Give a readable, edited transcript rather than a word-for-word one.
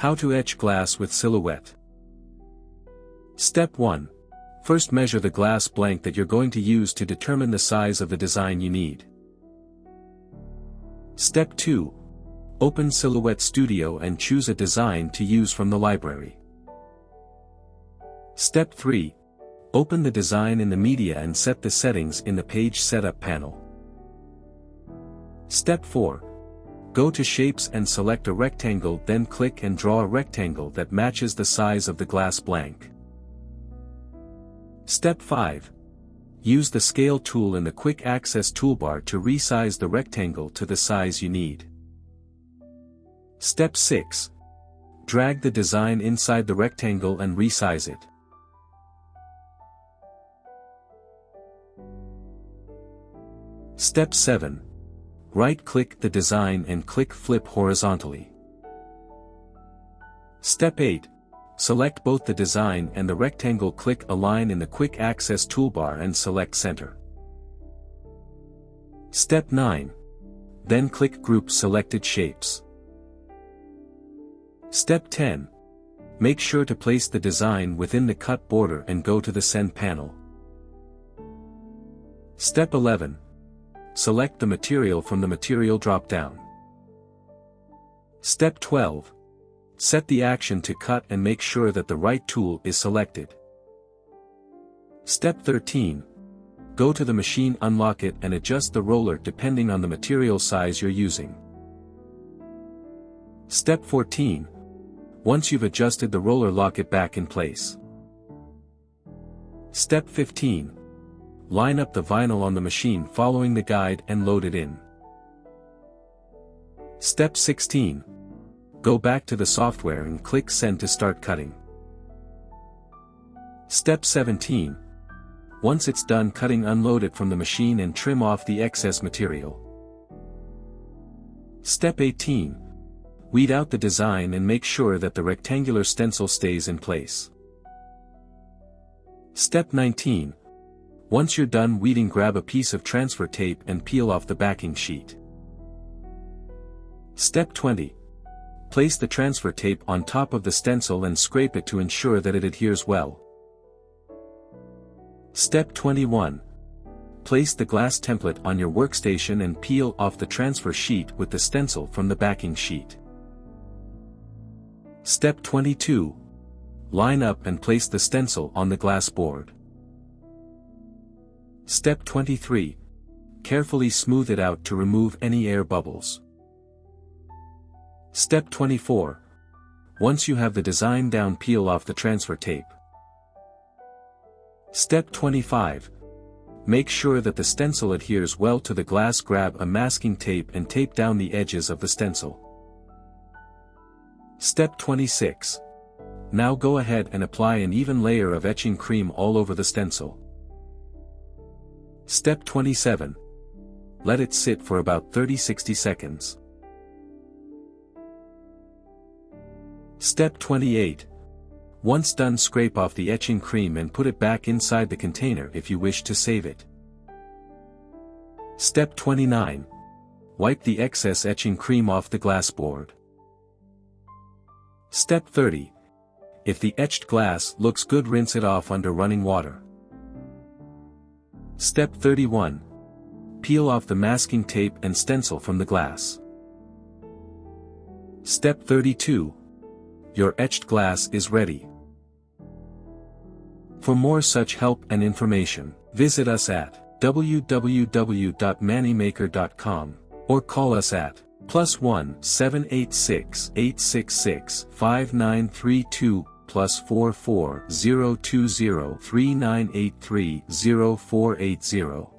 How to etch glass with Silhouette. Step 1. First measure the glass blank that you're going to use to determine the size of the design you need. Step 2. Open Silhouette Studio and choose a design to use from the library. Step 3. Open the design in the media and set the settings in the page setup panel. Step 4. Go to Shapes and select a rectangle, then click and draw a rectangle that matches the size of the glass blank. Step 5. Use the Scale tool in the Quick Access toolbar to resize the rectangle to the size you need. Step 6. Drag the design inside the rectangle and resize it. Step 7. Right-click the design and click Flip horizontally. Step 8. Select both the design and the rectangle, click Align in the Quick Access toolbar and select Center. Step 9. Then click Group Selected Shapes. Step 10. Make sure to place the design within the cut border and go to the Send panel. Step 11. Select the material from the Material drop-down. Step 12. Set the action to cut and make sure that the right tool is selected. Step 13. Go to the machine, unlock it and adjust the roller depending on the material size you're using. Step 14. Once you've adjusted the roller, lock it back in place. Step 15. Line up the vinyl on the machine following the guide and load it in. Step 16. Go back to the software and click Send to start cutting. Step 17. Once it's done cutting, unload it from the machine and trim off the excess material. Step 18. Weed out the design and make sure that the rectangular stencil stays in place. Step 19. Once you're done weeding, grab a piece of transfer tape and peel off the backing sheet. Step 20. Place the transfer tape on top of the stencil and scrape it to ensure that it adheres well. Step 21. Place the glass template on your workstation and peel off the transfer sheet with the stencil from the backing sheet. Step 22. Line up and place the stencil on the glass board. Step 23. Carefully smooth it out to remove any air bubbles. Step 24. Once you have the design down, peel off the transfer tape. Step 25. Make sure that the stencil adheres well to the glass. Grab a masking tape and tape down the edges of the stencil. Step 26. Now go ahead and apply an even layer of etching cream all over the stencil. Step 27. Let it sit for about 30-60 seconds. Step 28. Once done, scrape off the etching cream and put it back inside the container if you wish to save it. Step 29. Wipe the excess etching cream off the glass board. Step 30. If the etched glass looks good, rinse it off under running water. Step 31. Peel off the masking tape and stencil from the glass. Step 32. Your etched glass is ready. For more such help and information, visit us at www.mannymaker.com or call us at +1 786 866 5932 +44 020 3983 0480.